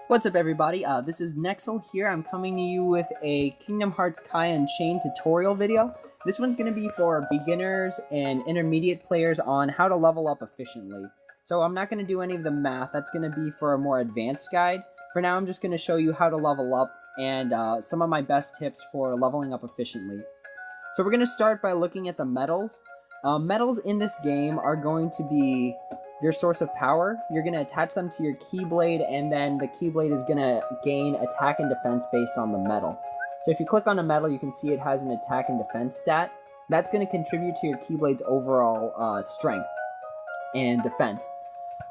What's up, everybody? This is Nexel here. I'm coming to you with a Kingdom Hearts Kai Unchained tutorial video. This one's going to be for beginners and intermediate players on how to level up efficiently. So I'm not going to do any of the math. That's going to be for a more advanced guide. For now, I'm just going to show you how to level up and some of my best tips for leveling up efficiently. So we're going to start by looking at the medals. Medals in this game are going to be your source of power. You're going to attach them to your Keyblade, and then the Keyblade is going to gain attack and defense based on the medal. So if you click on a medal, you can see it has an attack and defense stat. That's going to contribute to your Keyblade's overall strength and defense.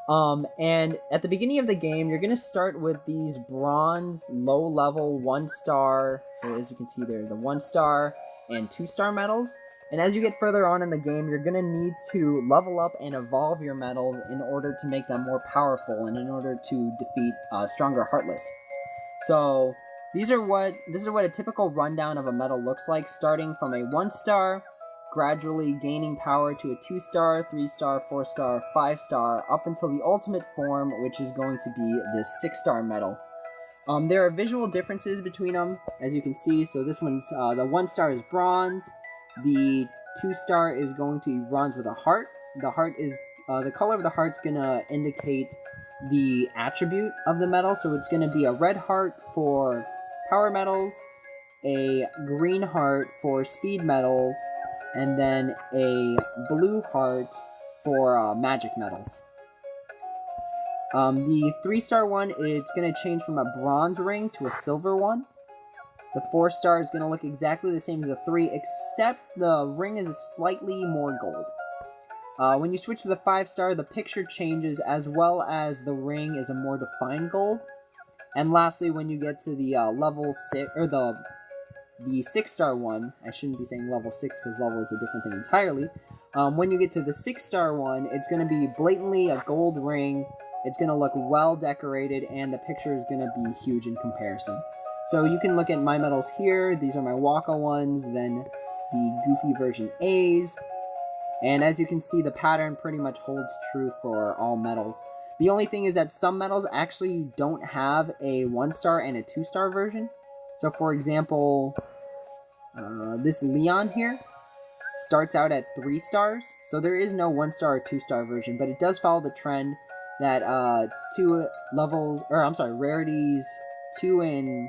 And at the beginning of the game, you're going to start with these bronze, low-level, 1-star, so as you can see there, the 1-star and 2-star medals. And as you get further on in the game, you're going to need to level up and evolve your medals in order to make them more powerful and in order to defeat stronger Heartless. So this is what a typical rundown of a medal looks like, starting from a 1-star, gradually gaining power to a 2-star, 3-star, 4-star, 5-star, up until the ultimate form, which is going to be this 6-star medal. There are visual differences between them, as you can see. So this one's, the 1-star is bronze. The 2-star is going to be bronze with a heart. The heart is, the color of the heart's gonna indicate the attribute of the medal. So it's gonna be a red heart for power medals, a green heart for speed medals, and then a blue heart for magic medals. The 3-star one, it's going to change from a bronze ring to a silver one. The 4-star is going to look exactly the same as a 3, except the ring is slightly more gold. When you switch to the 5-star, the picture changes, as well as the ring is a more defined gold. And lastly, when you get to the level 6, or the 6-star one, I shouldn't be saying level 6 because level is a different thing entirely. When you get to the 6-star one, it's going to be blatantly a gold ring. It's going to look well decorated, and the picture is going to be huge in comparison. So you can look at my medals here. These are my Waka ones, then the Goofy version A's. And as you can see, the pattern pretty much holds true for all medals. The only thing is that some medals actually don't have a 1-star and a 2-star version. So for example, this Leon here starts out at 3 stars. So there is no 1-star or 2-star version, but it does follow the trend that rarities 3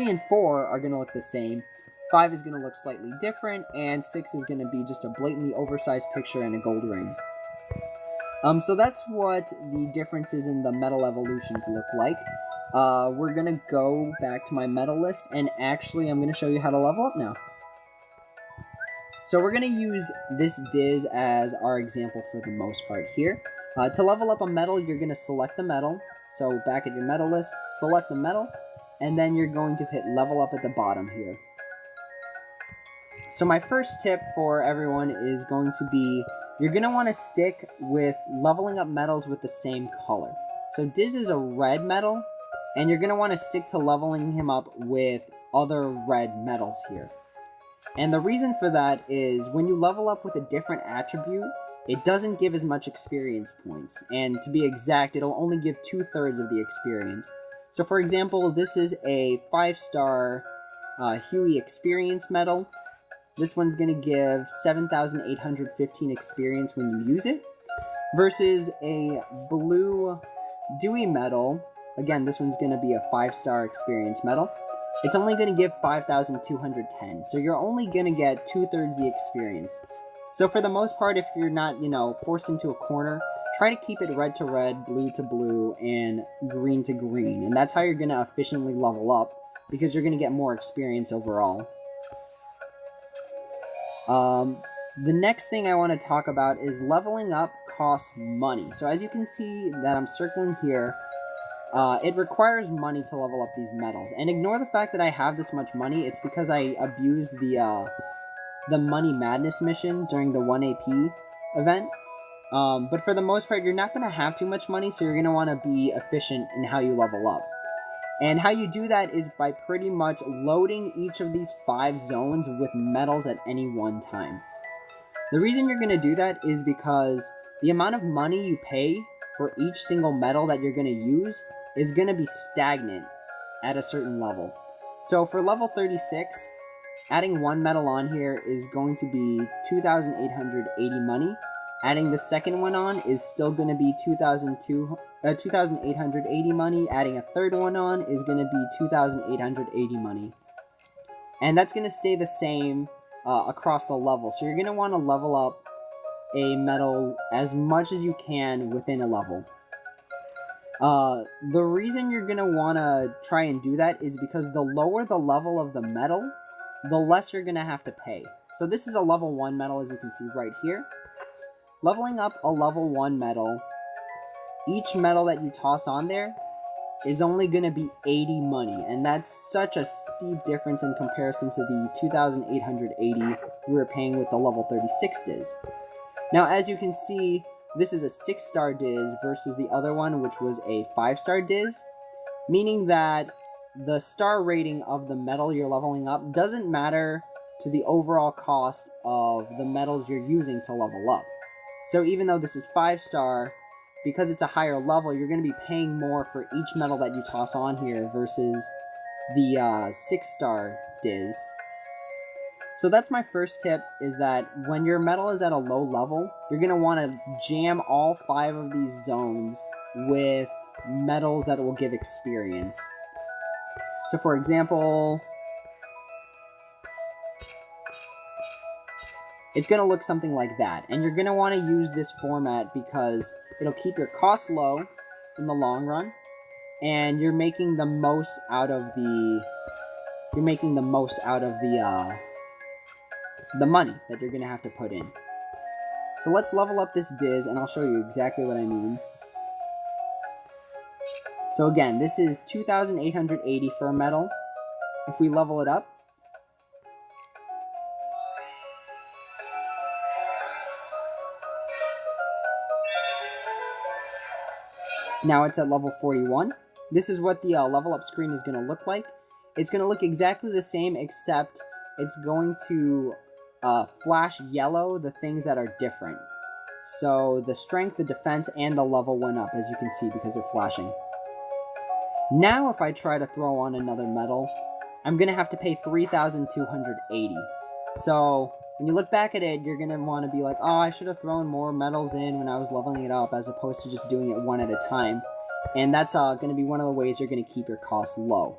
and 4 are going to look the same. 5 is going to look slightly different, and 6 is going to be just a blatantly oversized picture and a gold ring. So that's what the differences in the medal evolutions look like. We're going to go back to my medal list, and actually I'm going to show you how to level up now. So we're going to use this Diz as our example for the most part here. To level up a medal, you're going to select the medal. So back at your medal list, select the medal, and then you're going to hit level up at the bottom here. So my first tip for everyone is going to be, you're going to want to stick with leveling up medals with the same color. So Diz is a red medal, and you're going to want to stick to leveling him up with other red medals here. And the reason for that is when you level up with a different attribute, it doesn't give as much experience points. And to be exact, it'll only give 2/3 of the experience. So for example, this is a 5-star Huey experience medal. This one's going to give 7,815 experience when you use it. Versus a blue Dewey medal. Again, this one's going to be a 5-star experience medal. It's only going to give 5,210. So you're only going to get 2/3 the experience. So for the most part, if you're not, forced into a corner, try to keep it red to red, blue to blue, and green to green. And that's how you're going to efficiently level up, because you're going to get more experience overall. The next thing I want to talk about is leveling up costs money. So as you can see that I'm circling here, it requires money to level up these medals. And ignore the fact that I have this much money. It's because I abused the Money Madness mission during the 1 AP event. But for the most part, you're not going to have too much money, so you're going to want to be efficient in how you level up. And how you do that is by pretty much loading each of these 5 zones with medals at any one time. The reason you're going to do that is because the amount of money you pay for each single metal that you're going to use is going to be stagnant at a certain level. So for level 36, adding one metal on here is going to be 2,880 money. Adding the second one on is still going to be 2,880 money. Adding a third one on is going to be 2,880 money. And that's going to stay the same across the level. So you're going to want to level up a metal as much as you can within a level. The reason you're going to want to try and do that is because the lower the level of the metal, the less you're going to have to pay. So this is a level 1 metal, as you can see right here. Leveling up a level 1 metal, each metal that you toss on there is only going to be 80 money, and that's such a steep difference in comparison to the 2,880 we were paying with the level 36 Diz. Now, as you can see, this is a 6-star Diz versus the other one, which was a 5-star Diz, meaning that the star rating of the metal you're leveling up doesn't matter to the overall cost of the metals you're using to level up. So even though this is 5-star, because it's a higher level, you're going to be paying more for each metal that you toss on here versus the 6-star Diz. So that's my first tip, is that when your metal is at a low level, you're going to want to jam all 5 of these zones with metals that will give experience. So for example, it's going to look something like that. And you're going to want to use this format because it'll keep your costs low in the long run, and you're making the most out of the money that you're going to have to put in. So let's level up this Diz, and I'll show you exactly what I mean. So again, this is 2,880 for a metal. If we level it up, now it's at level 41. This is what the level up screen is going to look like. It's going to look exactly the same, except it's going to flash yellow the things that are different. So the strength, the defense, and the level went up, as you can see, because they're flashing. Now if I try to throw on another metal, I'm going to have to pay 3,280. So when you look back at it, you're going to want to be like, oh, I should have thrown more metals in when I was leveling it up, as opposed to just doing it one at a time. And that's going to be one of the ways you're going to keep your costs low.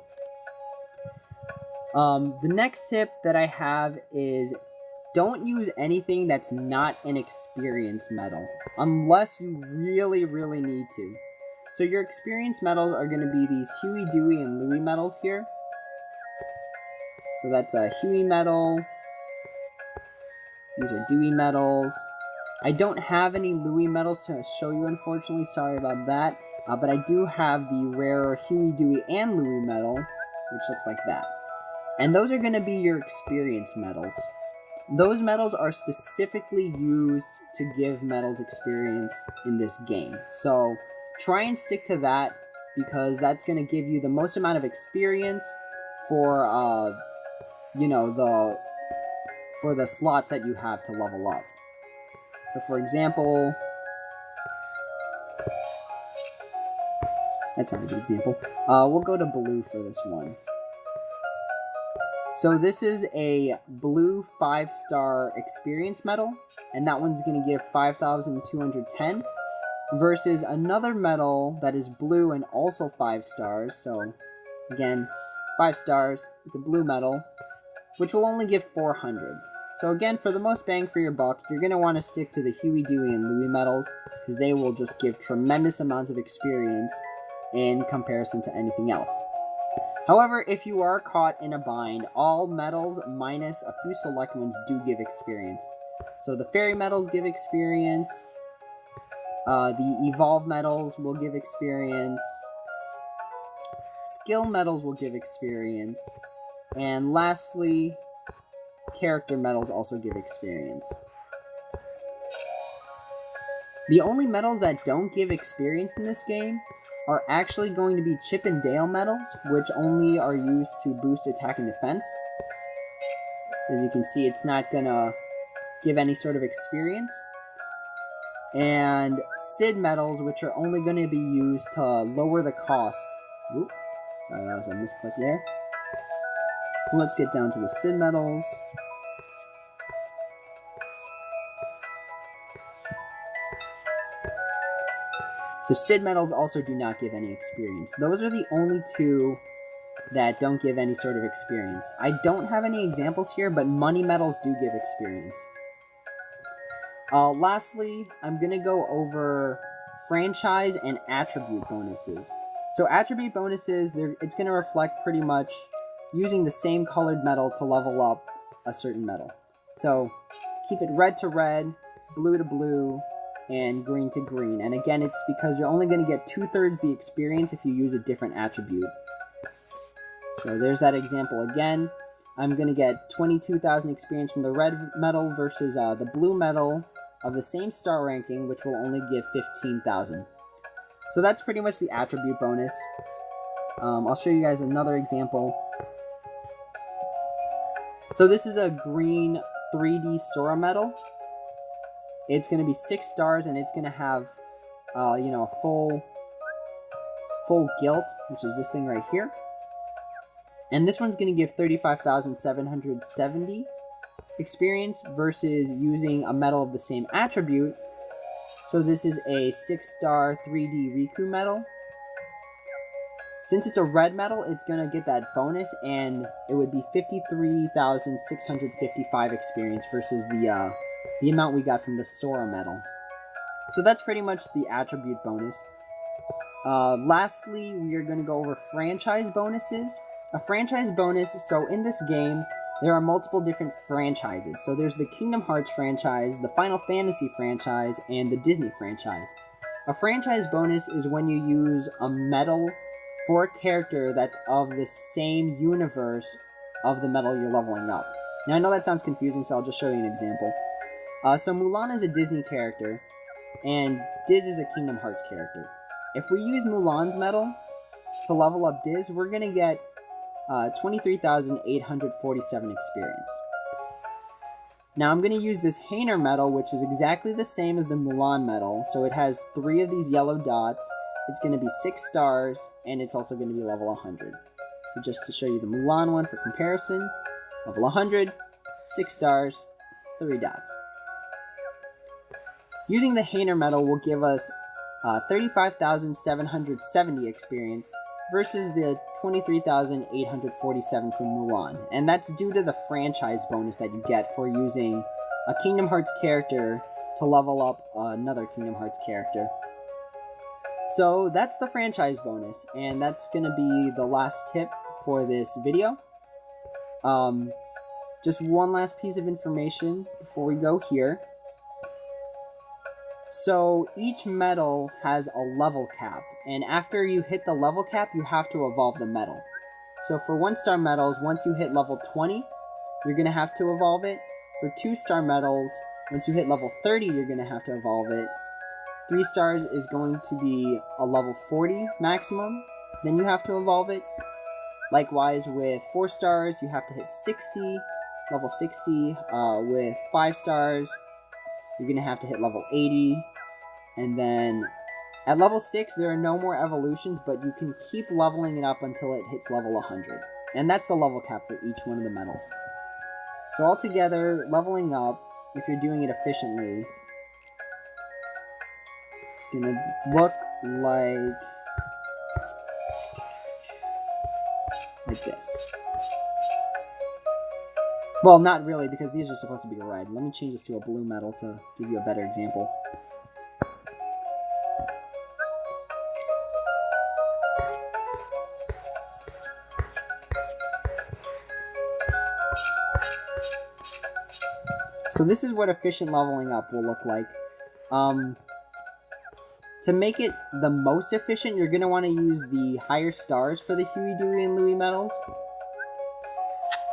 The next tip that I have is don't use anything that's not an experience metal, unless you really, really need to. So your experience metals are going to be these Huey, Dewey, and Louie metals here. So that's a Huey metal. These are Dewey metals. I don't have any Louie metals to show you, unfortunately. Sorry about that. But I do have the rare Huey, Dewey, and Louie metal, which looks like that. And those are going to be your experience metals. Those metals are specifically used to give metals experience in this game. So try and stick to that, because that's going to give you the most amount of experience for, for the slots that you have to level up. So for example, that's not a good example. We'll go to blue for this one. So this is a blue 5-star experience medal, and that one's going to give 5,210, versus another medal that is blue and also 5 stars. So again, 5 stars, it's a blue medal, which will only give 400. So again, for the most bang for your buck, you're going to want to stick to the Huey, Dewey, and Louie medals, because they will just give tremendous amounts of experience in comparison to anything else. However, if you are caught in a bind, all medals minus a few select ones do give experience. So the fairy medals give experience, the evolve medals will give experience, skill medals will give experience, and lastly, character medals also give experience. The only medals that don't give experience in this game are actually going to be Chip and Dale medals, which only are used to boost attack and defense. As you can see, it's not going to give any sort of experience. and Sid medals, which are only going to be used to lower the cost. Oop, sorry, that was a misclick there. So let's get down to the Sid medals. So Sid medals also do not give any experience. Those are the only two that don't give any sort of experience. I don't have any examples here, but money medals do give experience. Lastly, I'm going to go over franchise and attribute bonuses. So attribute bonuses, it's going to reflect pretty much using the same colored medal to level up a certain medal. So keep it red to red, blue to blue, and green to green. And again, it's because you're only going to get 2/3 the experience if you use a different attribute. So there's that example again. I'm going to get 22,000 experience from the red medal versus the blue medal of the same star ranking, which will only give 15,000. So that's pretty much the attribute bonus. I'll show you guys another example. So this is a green 3D Sora medal. It's going to be 6 stars, and it's going to have, a full gilt, which is this thing right here. And this one's going to give 35,770 experience versus using a medal of the same attribute. So this is a 6-star 3D Riku medal. Since it's a red medal, it's going to get that bonus, and it would be 53,655 experience versus the amount we got from the Sora medal. So that's pretty much the attribute bonus. Lastly, we are going to go over franchise bonuses. A franchise bonus, so in this game, there are multiple different franchises. So there's the Kingdom Hearts franchise, the Final Fantasy franchise, and the Disney franchise. A franchise bonus is when you use a medal for a character that's of the same universe of the medal you're leveling up. Now I know that sounds confusing, so I'll just show you an example. So Mulan is a Disney character, and Diz is a Kingdom Hearts character. If we use Mulan's medal to level up Diz, we're going to get 23,847 experience. Now I'm going to use this Hainer medal, which is exactly the same as the Mulan medal. So it has 3 of these yellow dots. It's going to be 6 stars, and it's also going to be level 100. So just to show you the Mulan one for comparison, level 100, 6 stars, 3 dots. Using the Hainer medal will give us 35,770 experience versus the 23,847 from Mulan. And that's due to the franchise bonus that you get for using a Kingdom Hearts character to level up another Kingdom Hearts character. So that's the franchise bonus, and that's going to be the last tip for this video. Just one last piece of information before we go here. So each medal has a level cap, and after you hit the level cap, you have to evolve the medal. So for 1-star medals, once you hit level 20, you're going to have to evolve it. For 2-star medals, once you hit level 30, you're going to have to evolve it. 3 stars is going to be a level 40 maximum, then you have to evolve it. Likewise, with 4 stars, you have to hit 60, level 60. With 5 stars, you're going to have to hit level 80. And then at level 6, there are no more evolutions, but you can keep leveling it up until it hits level 100. And that's the level cap for each one of the medals. So altogether, leveling up, if you're doing it efficiently, it's going to look like this. Well, not really, because these are supposed to be red. Let me change this to a blue medal to give you a better example. So this is what efficient leveling up will look like. To make it the most efficient, you're going to want to use the higher stars for the Huey, Dewey, and Louie medals.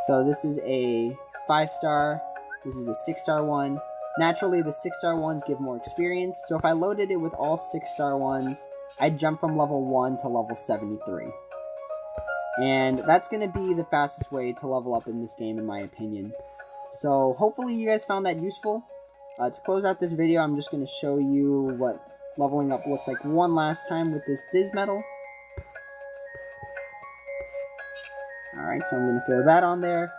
So this is a 5-star, this is a 6-star one. Naturally, the 6-star ones give more experience, so if I loaded it with all 6-star ones, I'd jump from level 1 to level 73. And that's going to be the fastest way to level up in this game, in my opinion. So hopefully you guys found that useful. To close out this video, I'm just going to show you what leveling up looks like one last time with this Diz medal. Alright, so I'm going to throw that on there.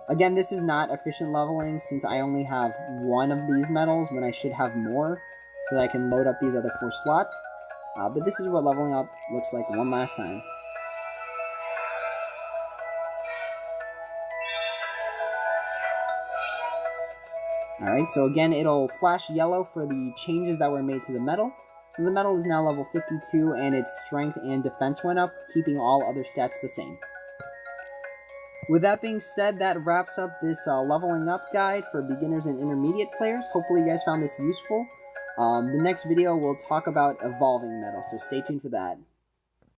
Again, this is not efficient leveling since I only have one of these medals when I should have more, so that I can load up these other 4 slots. But this is what leveling up looks like one last time. Alright, so again, it'll flash yellow for the changes that were made to the medal. So the medal is now level 52, and its strength and defense went up, keeping all other stats the same. With that being said, that wraps up this leveling up guide for beginners and intermediate players. Hopefully you guys found this useful. The next video we'll talk about evolving medals, so stay tuned for that.